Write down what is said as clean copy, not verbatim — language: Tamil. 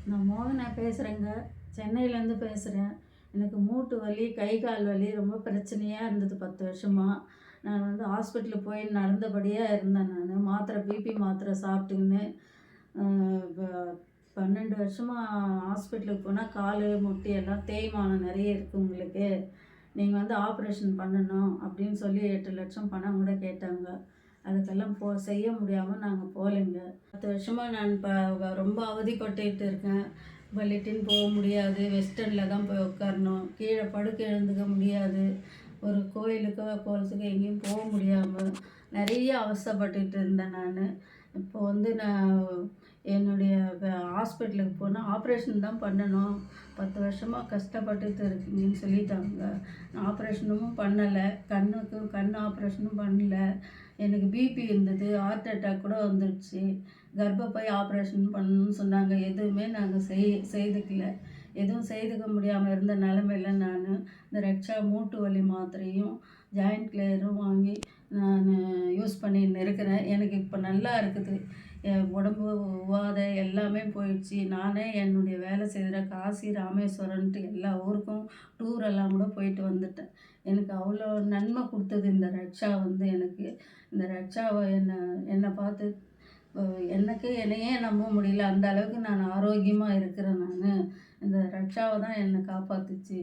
நான் மோகனா பேசுகிறேங்க. சென்னையிலேருந்து பேசுகிறேன். எனக்கு மூட்டு வலி, கை கால் வலி ரொம்ப பிரச்சனையாக இருந்தது 10 வருஷமா. நான் வந்து ஹாஸ்பிட்டலுக்கு போய் நடந்தபடியே இருந்தேன் நான். பிபி மாத்திரை சாப்பிட்டுக்கின்னு வ 12 வருஷமா ஹாஸ்பிட்டலுக்கு போனால் கால், முட்டி எல்லாம் தேய்மானம் நிறைய இருக்குது உங்களுக்கு. நீங்கள் வந்து ஆப்ரேஷன் பண்ணணும் அப்படின்னு சொல்லி 8 லட்சம் பணம் கூட கேட்டாங்க. அதுக்கெல்லாம் செய்ய முடியாமல் நாங்கள் போகலைங்க. 10 வருஷமாக நான் ரொம்ப அவதிப்பட்டுட்டு இருக்கேன். இப்போ லெட்டின் போக முடியாது, வெஸ்டர்னில் தான் போய் உட்காரணும், கீழே படுக்க எழுந்துக்க முடியாது, ஒரு கோயிலுக்கோ போகிறதுக்கு எங்கேயும் போக முடியாமல் நிறைய அவஸ்தைப்பட்டுட்டு இருந்தேன் நான். இப்போ வந்து நான் என்னுடைய ஹாஸ்பிட்டலுக்கு போனால் ஆப்ரேஷன் தான் பண்ணணும், 10 வருஷமாக கஷ்டப்பட்டுட்டு இருக்கீங்கன்னு சொல்லிட்டாங்க. நான் ஆப்ரேஷனும் பண்ணலை, கண் ஆப்ரேஷனும் பண்ணல. எனக்கு பிபி இருந்தது, ஹார்ட் அட்டாக் கூட வந்துடுச்சு. கர்ப்பப்பை ஆப்ரேஷன் பண்ணணும்னு சொன்னாங்க. எதுவுமே நாங்கள் செய்துக்கல. எதுவும் செய்துக்க முடியாமல் இருந்த நிலமையில நான் இந்த ரெக்ஷா மூட்டு வலி மாத்திரையும் ஜாயிண்ட் கிளியரும் வாங்கி நான் யூஸ் பண்ணின்னு இருக்கிறேன். எனக்கு இப்போ நல்லா இருக்குது. என் உடம்பு உவாத எல்லாமே போயிடுச்சு. நானே என்னுடைய வேலை செய்கிற காசி, ராமேஸ்வரன்ட்டு எல்லா ஊருக்கும் டூரெல்லாம் கூட போயிட்டு வந்துட்டேன். எனக்கு அவ்வளோ நன்மை கொடுத்தது இந்த ரக்ஷா வந்து எனக்கு. இந்த ரக்ஷாவை என்னை பார்த்து என்னையே நம்ப முடியல. அந்த அளவுக்கு நான் ஆரோக்கியமாக இருக்கிறேன் நான். இந்த ரக்ஷாவை தான் என்னை காப்பாற்றுச்சு.